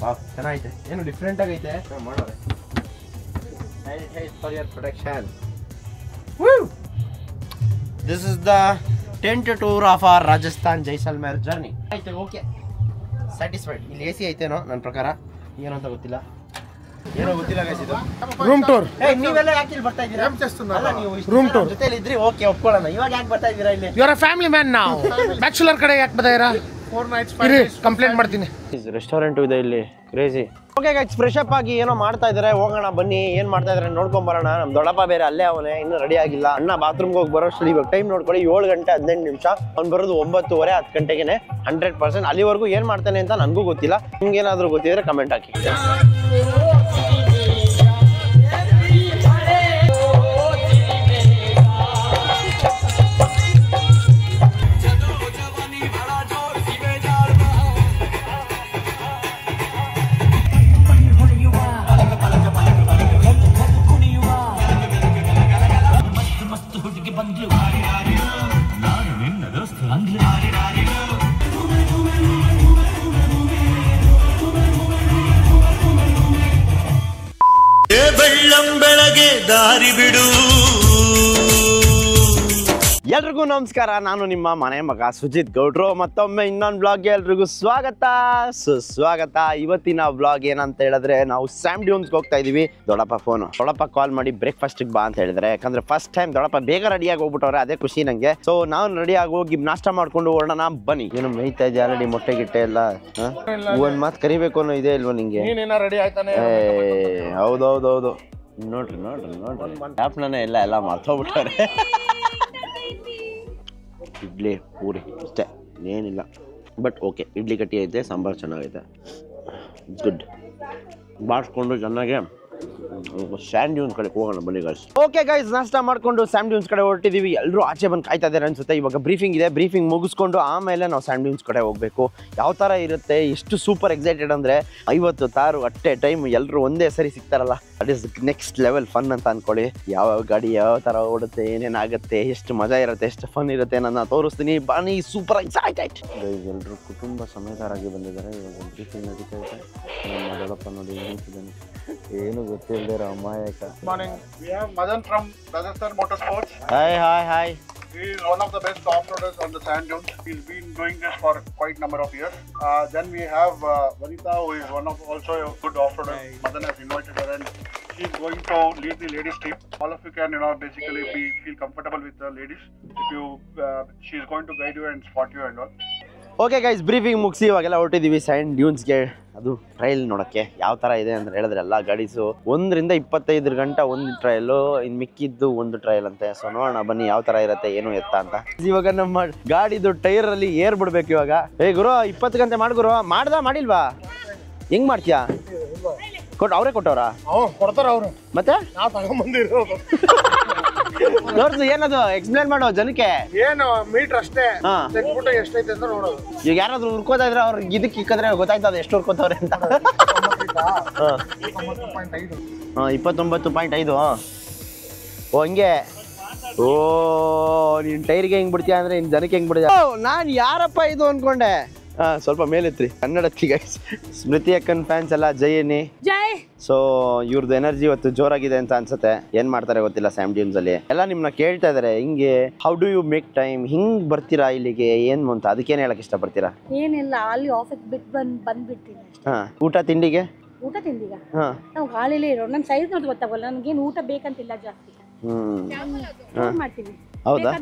ವಾವ್ ಚೆನ್ನಾಗೈತೆ. ಏನು ಡಿಫ್ರೆಂಟ್ ಆಗೈತೆ ಮಾಡೋರೆ. For your protection. This is the tent tour of our Rajasthan Jaisalmer journey. ಆಯ್ತು ಓಕೆ ಸ್ಯಾಟಿಸ್ಫೈಡ್. ಇಲ್ಲಿ AC ಐತೇನೋ ನನ್ನ ಪ್ರಕಾರ, ಏನೋ ಅಂತ ಗೊತ್ತಿಲ್ಲ. ಏನೋ ಗೊತ್ತಿಲ್ಲ ಗೈಸ್ ಇದು. Room tour. ನೀವೆಲ್ಲ ಯಾಕೆ ಇಲ್ಲಿ ಬರ್ತಾ ಇದ್ದೀರಾ? ಅಲ್ಲ ನೀವು ರೂಮ್ ಟೂರ್ ಜೊತೆಲಿ ಇದ್ರಿ ಓಕೆ ಒಪ್ಕೊಳ್ಳೋಣ. ಇವಾಗ ಯಾಕೆ ಬರ್ತಾ ಇದ್ದೀರಾ ಇಲ್ಲಿ? You are a family man. ನಾವು ಬ್ಯಾಚುಲರ್ ಕಡೆ ಯಾಕೆ ಬರ್ತಾ ಇರಾ? 4 nights 5 days ಕಂಪ್ಲೇಂಟ್ ಮಾಡ್ತೀನಿ. ರೆಸ್ಟೋರೆಂಟ್ ಇದೆ ಇಲ್ಲಿ crazy. Okay guys fresh up ಆಗಿ ಏನೋ ಮಾಡ್ತಾ ಇದಾರೆ. ಹೋಗೋಣ ಬನ್ನಿ ಏನ್ ಮಾಡ್ತಾ ಇದಾರೆ ನೋಡ್ಕೊಂಡ್ ಬರೋಣ. ನಮ್ ದೊಡ್ಡಪ್ಪ ಬೇರೆ ಅಲ್ಲೇ ಅವನೇ, ಇನ್ನೂ ರೆಡಿ ಆಗಿಲ್ಲ. ಅಣ್ಣ ಬಾತ್ರೂಮ್ಗೆ ಹೋಗಿ ಬರೋಷ್ಟು ಇವಾಗ ಟೈಮ್ ನೋಡ್ಕೊಳ್ಳಿ 7 ಗಂಟೆ 15 ನಿಮಿಷ. ಅವ್ನು ಬರೋದು 9:30 10 ಗಂಟೆಗೆ 100%. ಅಲ್ಲಿವರೆಗೂ ಏನ್ ಮಾಡ್ತಾನೆ ಅಂತ ನನಗೂ ಗೊತ್ತಿಲ್ಲ. ನಿಮ್ಗೆ ಏನಾದ್ರು ಗೊತ್ತಿದ್ರೆ ಕಮೆಂಟ್ ಹಾಕಿ. ಬೆಳ್ಳಂ ಬೆಳಗ್ಗೆ ದಾರಿ ಬಿಡು. ಎಲ್ರಿಗೂ ನಮಸ್ಕಾರ. ನಾನು ನಿಮ್ಮ ಮನೆ ಮಗ ಸುಜಿತ್ ಗೌಡ್ರು. ಮತ್ತೊಮ್ಮೆ ಇನ್ನೊಂದು ಬ್ಲಾಗ್ಗೆ ಎಲ್ರಿಗೂ ಸ್ವಾಗತ ಸುಸ್ವಾಗತ. ಇವತ್ತಿನ ಬ್ಲಾಗ್ ಏನಂತ ಹೇಳಿದ್ರೆ ನಾವು ಸ್ಯಾಮ್ ಡ್ಯೂನ್ಸ್ಗೆ ಹೋಗ್ತಾ ಇದೀವಿ. ದೊಡ್ಡಪ್ಪ ಕಾಲ್ ಮಾಡಿ ಬ್ರೇಕ್ಫಾಸ್ಟಿಗೆ ಬಾ ಅಂತ ಹೇಳಿದ್ರೆ, ಯಾಕಂದ್ರೆ ಫಸ್ಟ್ ಟೈಮ್ ದೊಡ್ಡಪ್ಪ ಬೇಗ ರೆಡಿಯಾಗಿ ಹೋಗ್ಬಿಟ್ಟವ್ರೆ. ಅದೇ ಖುಷಿ ನಂಗೆ. ಸೊ ನಾವು ರೆಡಿಯಾಗಿ ಹೋಗಿ ನಾಷ್ಟ ಮಾಡ್ಕೊಂಡು ಹೊರಡೋಣ ಬನ್ನಿ. ಏನು ಮೇಯ್ತಾ ಇದೆ ಆಲ್ರೆಡಿ ಮೊಟ್ಟೆ ಗಿಟ್ಟೆ ಎಲ್ಲ. ಒಂದ್ ಮಾತು ಕರಿಬೇಕು ಅನ್ನೋ ಇದೆ ಇಲ್ವಾ ನಿಂಗೆ? ಹೌದೌದೌದು ನೋಡ್ರಿ ಆಪ್ನೇ ಎಲ್ಲ ಮರ್ತೋಗ್ಬಿಟ್ಟವ್ರೆ. ಇಡ್ಲಿ ಪೂರಿ ಅಷ್ಟೇ ಏನಿಲ್ಲ. ಬಟ್ ಓಕೆ ಇಡ್ಲಿ ಕಟ್ಟಿ ಐತೆ, ಸಾಂಬಾರು ಚೆನ್ನಾಗೈತೆ, ಇಟ್ಸ್ ಗುಡ್. ಬಾಡಿಸ್ಕೊಂಡು ಚೆನ್ನಾಗೆ ಸ್ಯಾಂಡ್ ಡ್ಯೂನ್ಸ್ ಕಡೆ ಹೋಗೋಣ ಬನ್ನಿ ಗೈಸ್. ಓಕೆ ಗೈಸ್ ನಾಷ್ಟ ಮಾಡ್ಕೊಂಡು ಸ್ಯಾಮ್ ಡ್ಯೂನ್ಸ್ ಕಡೆ ಹೊರಟಿದ್ದೀವಿ. ಎಲ್ಲರೂ ಆಚೆ ಬಂದು ಕಾಯ್ತಾ ಇದ್ದಾರೆ ಅನ್ಸುತ್ತೆ. ಇವಾಗ ಬ್ರೀಫಿಂಗ್ ಇದೆ. ಬ್ರೀಫಿಂಗ್ ಮುಗಿಸ್ಕೊಂಡು ಆಮೇಲೆ ನಾವು ಸ್ಯಾಮ್ ಡ್ಯೂನ್ಸ್ ಕಡೆ ಹೋಗಬೇಕು. ಯಾವ ಥರ ಇರುತ್ತೆ, ಎಷ್ಟು ಸೂಪರ್ ಎಕ್ಸೈಟೆಡ್ ಅಂದರೆ 50 ತಾರು ಅಟ್ಟೆ ಟೈಮ್ ಎಲ್ಲರೂ ಒಂದೇ ಸರಿ ಸಿಗ್ತಾರಲ್ಲ, that is next level fun ಅಂತ ಅನ್ಕೊಳ್ಳಿ. ಯಾವ ಗಾಡಿ ಯಾವ ಥರ ಓಡುತ್ತೆ, ಏನೇನಾಗುತ್ತೆ, ಎಷ್ಟು ಮಜಾ ಇರುತ್ತೆ, ಎಷ್ಟು ಫನ್ ಇರುತ್ತೆ ನನ್ನ ತೋರಿಸ್ತೀನಿ ಬನ್ನಿ. Super excited guys. ಎಲ್ಲರೂ ಕುಟುಂಬ ಸಮೇತರಾಗಿ ಬಂದಿದ್ದಾರೆ. ಇವಾಗ ಬ್ರೀಫಿಂಗ್ ನಡೀತಾ ಇದೆ. ದೊಡ್ಡಪ್ಪ ನೋಡಿ ನಿಂತಿದ್ದಾನೆ, ಏನು ಗೊತ್ತಿಲ್ಲದೆ ಅಮಾಯಕ. Morning. We have Madan from Rajasthan Motorsports. Hi. He is one of the best off-roaders on the sand dunes. He's been doing this for quite a number of years. Then we have Vanita, who is also a good off-roader. Madan has invited her and she's going to lead the ladies team. All of you can, basically feel comfortable with the ladies. If you, she's going to guide you and spot you and all. Okay guys, briefing ಮುಗಿಸಿ ಇವಾಗೆಲ್ಲ ಹೊರಟಿದ್ದೀವಿ and ಡ್ಯೂನ್ಸ್ಗೆ. ಅದು trial ನೋಡೋಕ್ಕೆ ಯಾವ ಥರ ಇದೆ ಅಂತ ಹೇಳಿದ್ರೆ ಎಲ್ಲ ಗಾಡೀಸು 1 ರಿಂದ 25 ಗಂಟೆ ಒಂದು ಟ್ರಯಲು, ಇನ್ನು ಮಿಕ್ಕಿದ್ದು ಒಂದು ಟ್ರಯಲ್ ಅಂತೆ. ಸೊ ನೋಡೋಣ ಬನ್ನಿ ಯಾವ ಥರ ಇರುತ್ತೆ ಏನು ಎತ್ತ ಅಂತ. ಇವಾಗ ನಮ್ಮ ಗಾಡಿದು ಟೈರಲ್ಲಿ ಏರ್ ಬಿಡ್ಬೇಕು ಇವಾಗ. ಗುರು 20 ಗಂಟೆ ಗುರು ಮಾಡಿಲ್ವಾ? ಹೆಂಗ್ ಮಾಡ್ತೀಯಾ? ಅವರೇ ಕೊಟ್ಟವ್ರಾ? ಕೊಡ್ತಾರ ಅವರು, ಮತ್ತೆ ನಾವು ತಗೊಂಡ್ಬಂದಿರೋದು. ತೋರ್ಸು, ಏನದು ಎಕ್ಸ್ಪ್ಲೇನ್ ಮಾಡೋ ಜನಕ್ಕೆ. ಏನು ಮೀಟರ್ ಅಷ್ಟೇ, ತೆಗ್ಬಿಟ್ಟು ಎಷ್ಟೈತೆ ಅಂತ ನೋಡೋದು. ಈಗ ಯಾರಾದ್ರೂ ಉರ್ಕೋತಾ ಇದ್ರೆ ಅವ್ರಿಗೆ ಇದಕ್ಕೆ ಇಕ್ಕಿದ್ರೆ ಗೊತ್ತಾಯ್ತದ ಎಷ್ಟು ಉರ್ಕೋತಾವ್ರೆ ಅಂತ. 29.5. ಓ ಹಂಗೆ. ಓ ನೀನ್ ಟೈರ್ಗೆ ಹೆಂಗ್ ಬಿಡ್ತೀಯ ಅಂದ್ರೆ ಇನ್ ಜನಕ್ಕೆ ಹೆಂಗ್ ಬಿಡ್ತೀಯ? ನಾನ್ ಯಾರಪ್ಪ ಇದು ಅನ್ಕೊಂಡೆ. ಸ್ವಲ್ಪ ಮೇಲೆತ್ರಿ ಕನ್ನಡತಿ ಗೈಸ್. ಸ್ಮೃತಿ ಅಕ್ಕನ್ ಫ್ಯಾನ್ಸ್ ಎಲ್ಲ ಜೈ ಅನ್ನಿ. ಸೊ ಇವ್ರದ್ದು ಎನರ್ಜಿ ಇವತ್ತು ಜೋರಾಗಿದೆ ಅಂತ ಅನ್ಸುತ್ತೆ. ಏನ್ ಮಾಡ್ತಾರೆ ಗೊತ್ತಿಲ್ಲ ಸ್ಯಾಮ್ ಡ್ಯೂನ್ಸ್ ಅಲ್ಲಿ. ಎಲ್ಲ ನಿಮ್ನ ಕೇಳ್ತಾ ಇದಾರೆ ಹಿಂಗೆ how do you make time, ಹಿಂಗ್ ಬರ್ತೀರಾ ಇಲ್ಲಿಗೆ ಏನ್ ಅಂತ, ಅದಕ್ಕೇನ್ ಹೇಳಕ್ ಇಷ್ಟಪಡ್ತೀರಾ? ಏನಿಲ್ಲ, ಅಲ್ಲಿ ಆಫೀಸ್ ಬಿಟ್ಟು ಬಂದ್ಬಿಡ್ತೀನಿ. ಊಟ ತಿಂಡಿಗೆ ನಾವು ಗಾಳಿಲೇ ಇರೋ ನನ್ನ ಸೈಜ್ ನೋಡಿ ಗೊತ್ತಾಗಲ್ಲ, ನನ್ಗೇನು ಊಟ ಬೇಕಂತಿಲ್ಲ ಜಾಸ್ತಿ. ಮಾಡ್ತೀವಿ. ಹೌದಾ?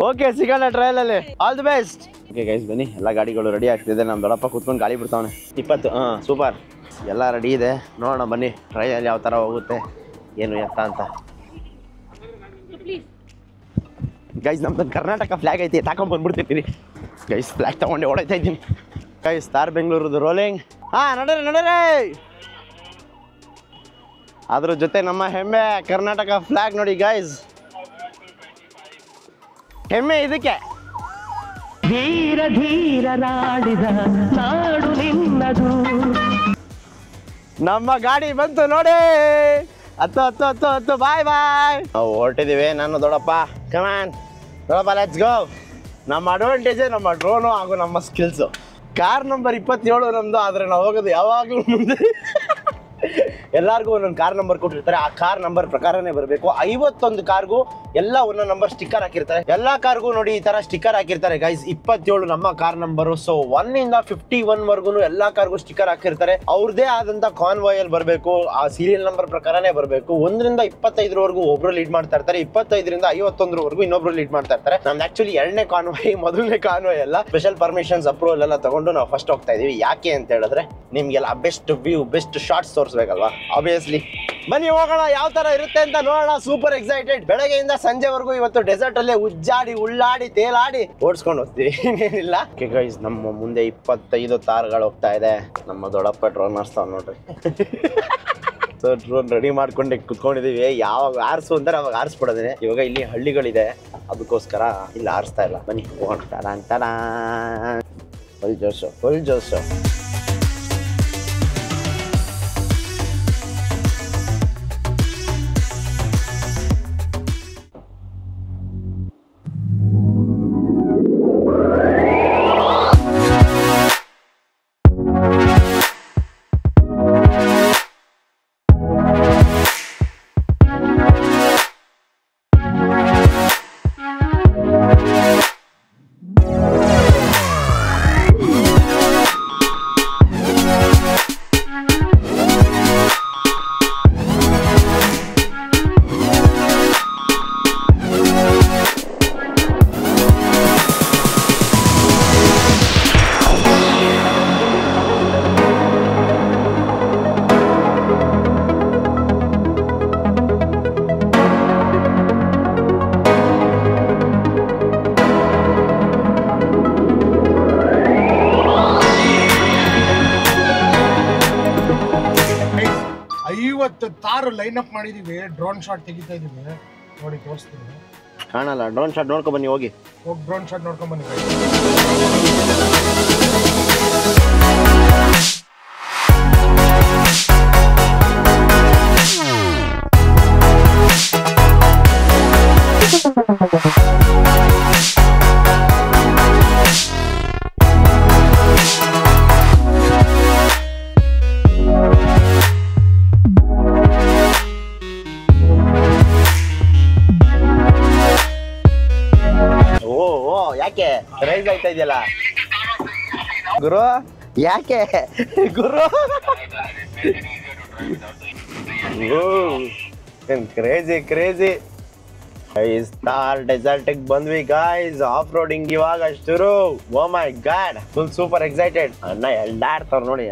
ಓಕೆ, ಸಿಗೋಣ ಟ್ರಯಲ್ ಅಲ್ಲಿ. All the best. Okay guys, ಬನ್ನಿ ಎಲ್ಲ ಗಾಡಿಗಳು ರೆಡಿ ಆಗ್ತಿದೆ. ನಮ್ಮ ದೊಡ್ಡಪ್ಪ ಕೂತ್ಕೊಂಡು ಗಾಳಿ ಬಿಡ್ತಾವನೆ. 20. ಸೂಪರ್, ಎಲ್ಲ ರೆಡಿ ಇದೆ. ನೋಡೋಣ ಬನ್ನಿ ಟ್ರಯಲ್ ಯಾವ ಥರ ಹೋಗುತ್ತೆ ಏನು ಎತ್ತ ಅಂತ. ಗೈಸ್ ನಮ್ದು ಕರ್ನಾಟಕ ಫ್ಲಾಗ್ ಐತಿ, ತಗೊಂಡ್ಬಂದ್ಬಿಡ್ತೀನಿ ಗೈಸ್. ಫ್ಲಾಗ್ ತಗೊಂಡೆ ಓಡಾಯ್ತಾ ಇದ್ದೀನಿ ಗೈಸ್. Star ಬೆಂಗಳೂರದು rolling. ನಡೀರಿ. ಅದ್ರ ಜೊತೆ ನಮ್ಮ ಹೆಮ್ಮೆ ಕರ್ನಾಟಕ ಫ್ಲಾಗ್ ನೋಡಿ ಗೈಸ್. ಹೆಮ್ಮೆ ಇದಕ್ಕೆ. ಧೀರ ಧೀರರಾಡಿದ ನಾಡು ನಿನ್ನದು. ನಮ್ಮ ಗಾಡಿ ಬಂತು ನೋಡಿ. ಹತ್ತು. ಬಾಯ್. ನಾವು ಹೊರಟಿದ್ದೀವಿ, ನಾನು ದೊಡ್ಡಪ್ಪ. ಕಮಾನ್ ದೊಡ್ಡಪ್ಪ, ಲೆಟ್ಸ್ ಗೋ. ನಮ್ಮ ಅಡ್ವಾಂಟೇಜೇ ನಮ್ಮ ಡ್ರೋನು ಹಾಗೂ ನಮ್ಮ ಸ್ಕಿಲ್ಸು. ಕಾರ್ ನಂಬರ್ 27 ನಮ್ದು, ಆದರೆ ನಾವು ಹೋಗೋದು ಯಾವಾಗಲೂ ಮುಂದೆ. ಎಲ್ಲರಿಗೂ ಒಂದೊಂದು ಕಾರ್ ನಂಬರ್ ಕೊಟ್ಟಿರ್ತಾರೆ, ಆ ಕಾರ್ ನಂಬರ್ ಪ್ರಕಾರನೇ ಬರಬೇಕು. 51 ಕಾರ್ಗೂ ಎಲ್ಲ ಒಂದೊಂದು ನಂಬರ್ ಸ್ಟಿಕ್ಕರ್ ಹಾಕಿರ್ತಾರೆ. ಎಲ್ಲಾ ಕಾರ್ಗೂ ನೋಡಿ ಈ ತರ ಸ್ಟಿಕ್ಕರ್ ಹಾಕಿರ್ತಾರೆ ಗೈಸ್. 27 ನಮ್ಮ ಕಾರ್ ನಂಬರು. ಸೊ 1 ರಿಂದ 51 ವರ್ಗು ಎಲ್ಲಾ ಕಾರ್ಗೂ ಸ್ಟಿಕ್ಕರ್ ಹಾಕಿರ್ತಾರೆ. ಅವ್ರದೇ ಆದಂತ ಕಾನ್ವಾಯ್ ಅಲ್ಲಿ ಬರಬೇಕು, ಆ ಸೀರಿಯಲ್ ನಂಬರ್ ಪ್ರಕಾರನೇ ಬರಬೇಕು. 1 ರಿಂದ 25 ವರ್ಗು ಒಬ್ರು ಲೀಡ್ ಮಾಡ್ತಾ ಇರ್ತಾರೆ, 25 ರಿಂದ 51 ವರ್ಗು ಇನ್ನೊಬ್ರು ಲೀಡ್ ಮಾಡ್ತಾ ಇರ್ತಾರೆ. ನಮ್ದು ಆಕ್ಚುಲಿ 2ನೇ ಕಾನ್ವಾಯ್, ಮೊದಲನೇ ಕಾನ್ವಾಯ್ ಎಲ್ಲ ಸ್ಪೆಷಲ್ ಪರ್ಮಿಷನ್ಸ್ ಅಪ್ರೂವಲ್ ಎಲ್ಲ ತಗೊಂಡು ನಾವು ಫಸ್ಟ್ ಹೋಗ್ತಾ ಇದೀವಿ. ಯಾಕೆ ಅಂತ ಹೇಳಿದ್ರೆ ನಿಮ್ಗೆಲ್ಲ ಬೆಸ್ಟ್ ವ್ಯೂ, ಬೆಸ್ಟ್ ಶಾರ್ಟ್ಸ್ ತೋರಿಸ್ಬೇಕಲ್ವಾ, ಆಬ್ವಿಯಸ್ಲಿ. ಬನ್ನಿ ಹೋಗೋಣ ಯಾವ ತರ ಇರುತ್ತೆ ಅಂತ ನೋಡೋಣ. Super excited. ಬೆಳಗ್ಗೆಯಿಂದ ಸಂಜೆವರೆಗೂ ಇವತ್ತು ಡೆಸರ್ಟ್ ಅಲ್ಲೇ ಉಜ್ಜಾಡಿ ಉಳ್ಳಾಡಿ ತೇಲಾಡಿ ಓಡಿಸ್ಕೊಂಡು ಹೋಗ್ತೀವಿ, ಇನ್ನೇನಿಲ್ಲ. ಗೈಸ್ ನಮ್ಮ ಮುಂದೆ 25 ತಾರ್ಗಳು ಹೋಗ್ತಾ ಇದೆ. ನಮ್ಮ ದೊಡ್ಡಪ್ಪ ಡ್ರೋನ್ ಆರಿಸ್ತಾವ್ ನೋಡ್ರಿ. ಸೊ ಡ್ರೋನ್ ರೆಡಿ ಮಾಡ್ಕೊಂಡೆ ಕುತ್ಕೊಂಡಿದೀವಿ. ಯಾವಾಗ ಆರಿಸು ಅಂತಾರೆ ಅವಾಗ ಆರಿಸ್ಬಿಡೋದೇನೆ. ಇವಾಗ ಇಲ್ಲಿ ಹಳ್ಳಿಗಳಿದೆ, ಅದಕ್ಕೋಸ್ಕರ ಇಲ್ಲಿ ಆರಿಸ್ತಾ ಇಲ್ಲ. ಬನ್ನಿ ಹೋಗೋಣ. ಫುಲ್ ಜೋಶು. ತಾರು ಲೈನ್ ಅಪ್ ಮಾಡಿದೀವಿ, ಡ್ರೋನ್ ಶಾಟ್ ತೆಗಿತಾ ಇದೀವಿ ನೋಡಿ, ತೋರಿಸ್ತೀನಿ. ಕಾಣಲ್ಲ, ಡ್ರೋನ್ ಶಾಟ್ ನೋಡ್ಕೊ ಬನ್ನಿ. ಹೋಗಿ ಡ್ರೋನ್ ಶಾಟ್ ನೋಡ್ಕೊಂಡ್ ಬನ್ನಿ. ಯಾಕೆ ರೈಸ್ ಆಯ್ತಾ ಇದೆಯಲ್ಲ ಗುರು? ಯಾಕೆ ಗುರು? ಕ್ರೇಜಿ. ಥಾರ್ ಡೆಸರ್ಟ್ ಬಂದ್ವಿ ಗಾಯ್ಸ್. ಆಫ್ ರೋಡಿಂಗ್ ಇವಾಗ ಶುರು. ಓ ಮೈ ಗಾಡ್, ಫುಲ್ ಸೂಪರ್ ಎಕ್ಸೈಟೆಡ್. ಅಣ್ಣ ಎಲ್ಲಾಡ್ತಾರ ನೋಡಿ.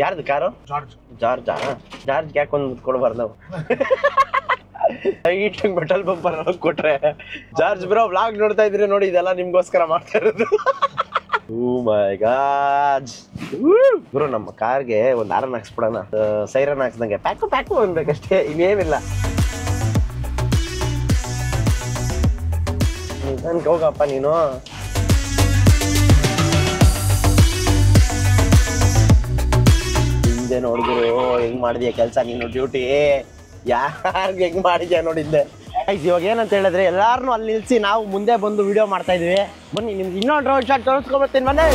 ಯಾರ್ದು ಕಾರು? ಜಾರ್ಜ್ ಯಾಕೆ ಒಂದು ಕೊಡ್ಬಾರ್ದು ನಾವು? ಮೆಟಲ್ ಬಂಪರ್ ಕೊಟ್ರೆ ಜಾರ್ಜ್ ಬ್ರೋ ವ್ಲಾಗ್ ನೋಡ್ತಾ ಇದ್ರಿ ನೋಡಿ, ಇದೆಲ್ಲ ನಿಮ್ಗೋಸ್ಕರ ಮಾಡ್ತಾ ಇರೋದು. ಓ ಮೈ ಗಾಡ್ ಬ್ರೋ, ನಮ್ಮ ಕಾರ್ಗೆ ಒಂದು ಹಾರನ್ ಹಾಕ್ಸ್ಬಿಡೋಣ. ಸೈರನ್ ಹಾಕ್ಸ್ದಂಗೆ ಪ್ಯಾಕು ಅನ್ಬೇಕಷ್ಟೇ, ಇನ್ನೇನಿಲ್ಲ. ನಿಧಾನಕ್ಕೆ ಹೋಗಪ್ಪ ನೀನು. ಹಿಂದೆ ನೋಡಿದ್ರು ಹೆಂಗ್ ಮಾಡಿದ್ಯಾ ಕೆಲಸ ನೀನು, ಡ್ಯೂಟಿ ಯಾರ್ಗೆ ಹೆಂಗ್ ಮಾಡಿದ್ಯಾ ನೋಡಿದ್ದೆ. ಇವಾಗ ಏನಂತ ಹೇಳಿದ್ರೆ ಎಲ್ಲಾರನ್ನೂ ಅಲ್ಲಿ ನಿಲ್ಸಿ ನಾವು ಮುಂದೆ ಬಂದು ವಿಡಿಯೋ ಮಾಡ್ತಾ ಇದೀವಿ. ಬನ್ನಿ ನಿಮ್ಗೆ ಇನ್ನೊಂದು ರೋಡ್ ಶಾಟ್ ತೋರಿಸ್ಕೊಬರ್ತೀನಿ ಬನ್ನಿ.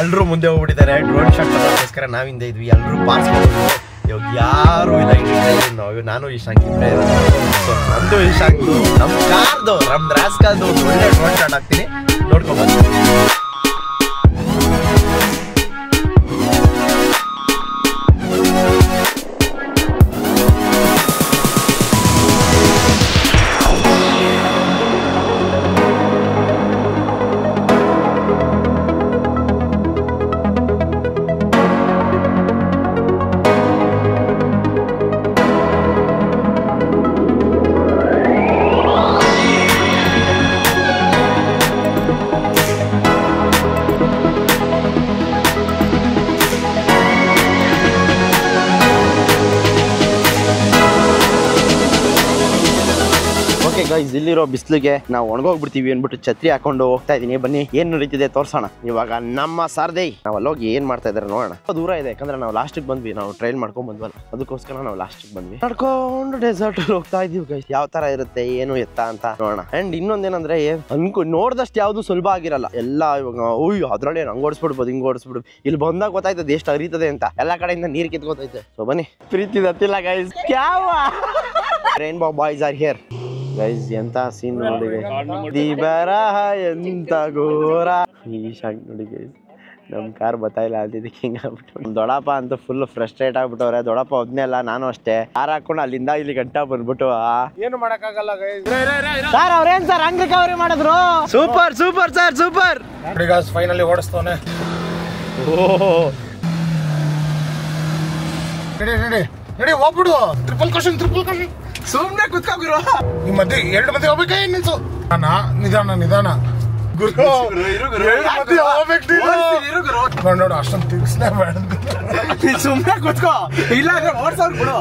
ಎಲ್ಲರೂ ಮುಂದೆ ಹೋಗ್ಬಿಟ್ಟಿದ್ದಾರೆ ಡ್ರೋನ್ ಶಾಟ್ ಮಾಡೋದಕ್ಕೋಸ್ಕರ. ನಾವಿಂದ ಇದ್ವಿ, ಎಲ್ಲರೂ ಪಾಸ್ ಮಾಡೋದು. ಇವಾಗ ಯಾರು ಇಲ್ಲ, ನಾನು ಇಶಾಂಕ್ ಇಬ್ಬರೇ ಇರೋದು. ಸೊ ನಂದು ಇಶಾಂಕ್ದು ನಮ್ಮ ಕಾರ್ದು ನಮ್ಮ ರಾಸ್ಕಾಲ್ದು ಒಂದು ಒಳ್ಳೆ ಡ್ರೋನ್ ಶಾಟ್ ಹಾಕ್ತೀನಿ, ನೋಡ್ಕೊಂಡ್ಬಂದು. ಗೈಸ್ ಇಲ್ಲಿರೋ ಬಿಸಿಲಿಗೆ ನಾವು ಒಣಗೋಗ್ಬಿಡ್ತೀವಿ ಅನ್ಬಿಟ್ಟು ಛತ್ರಿ ಹಾಕೊಂಡು ಹೋಗ್ತಾ ಇದೀನಿ. ಬನ್ನಿ ಏನ್ ನಡೀತಿದೆ ತೋರ್ಸೋಣ. ಇವಾಗ ನಮ್ಮ ಸಾರಥಿ ನಾವು ಅಲ್ಲೋಗಿ ಏನ್ ಮಾಡ್ತಾ ಇದಾರೆ ನೋಡೋಣ. ದೂರ ಇದೆ ಯಾಕಂದ್ರೆ ನಾವು ಲಾಸ್ಟಿಗೆ ಬಂದ್ವಿ, ನಾವು ಟ್ರೈನ್ ಮಾಡ್ಕೊಂಡ್ ಬಂದ್ವಲ್ಲ, ಅದಕ್ಕೋಸ್ಕರ ನಾವು ಲಾಸ್ಟಿಗೆ ಬಂದ್ವಿ. ನಡ್ಕೊಂಡು ಡೆಸರ್ಟ್ ಹೋಗ್ತಾ ಇದೀವಿ ಗೈಸ್. ಯಾವ ತರ ಇರುತ್ತೆ ಏನು ಎತ್ತ ಅಂತ ನೋಡೋಣ. ಅಂಡ್ ಇನ್ನೊಂದೇನಂದ್ರೆ ನೋಡ್ದಷ್ಟು ಯಾವ್ದು ಸುಲಭ ಆಗಿರಲ್ಲ. ಎಲ್ಲ ಇವಾಗ ಅದ್ರಲ್ಲಿ ಹಂಗ್ ಓಡಿಸ್ಬಿಡ್ಬೋದು, ಹಿಂಗ್ ಓಡಿಸ್ಬಿಡ್ಬೋದು. ಇಲ್ಲಿ ಬಂದಾಗ ಗೊತ್ತಾಯ್ತದೆ ಎಷ್ಟು ಹರಿತದೆ ಅಂತ. ಎಲ್ಲಾ ಕಡೆಯಿಂದ ನೀರ್ ಕಿತ್ಕೋತೈತೆ. ಸೊ ಬನ್ನಿ, ಪ್ರೀತಿ ಹತ್ತಿಲ್ಲ guys. Rainbow boys are here guys. ಎಂತ ಸೀನ್ ನೋಡಿದೆ, ಬರಹ ಎಂತ ಘೋರ. ಈ ಶಾಂಕ್ ನೋಡಿ ಗೈಸ್, ನಮ್ ಕಾರ್ ಬತ್ತಾಯಿಲ್ಲ ಅಂತಿದ್ದಕ್ಕೆ ಹಿಂಗ ಆಗ್ಬಿಟ್ಟು. ದೊಡ್ಡಪ್ಪ ಅಂತ ಫುಲ್ ಫ್ರಸ್ಟ್ರೇಟ್ ಆಗ್ಬಿಟ್ಟವ್ರೆ. ದೊಡ್ಡಪ್ಪ ಒಬ್ನೇ ಅಲ್ಲ, ನಾನು ಅಷ್ಟೇ. ಕಾರ್ ಹಾಕೊಂಡು ಅಲ್ಲಿಂದ ಇಲ್ಲಿ ಗಂಟ ಬಂದ್ಬಿಟ್ಟು ಏನು ಮಾಡಕ್ಕಾಗಲ್ಲ ಗೈಸ್. ಸರ್ ಅವ್ರೇನ್ ಸರ್ ಹಂಗ್ ರಿಕವರಿ ಮಾಡಿದ್ರು? Super super sir super. Finally ಓಡಿಸ್ತವನೆ. ನಡಿ ಹೋಗ್ಬಿಡು. ಟ್ರಿಪಲ್ ಕ್ವಶನ್ ಸುಮ್ನೆ ಕುತ್ಕೋಗಿರೋ. ಈ ಮಧ್ಯೆ ಎರಡು ಮಧ್ಯೆ ಹೋಗ್ಬೇಕಾ ಏನ್ ನಿಲ್ಸು. ನಿಧಾನ ನೋಡು ಅಷ್ಟೊಂದು ತಿರ್ಗಿಸ್ಲೇ ಬೇಡ. ಸುಮ್ನೆ ಕುತ್ಕೋ, ಇಲ್ಲ ಓಡ್ಸೋರ್ ಬಿಡು.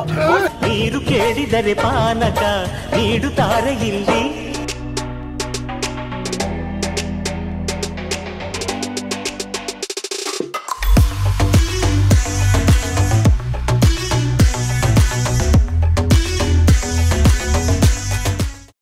ನೀರು ಕೇಳಿದರೆ ಪಾನಕ ನೀಡುತ್ತಾರೆ ಇಲ್ಲಿ.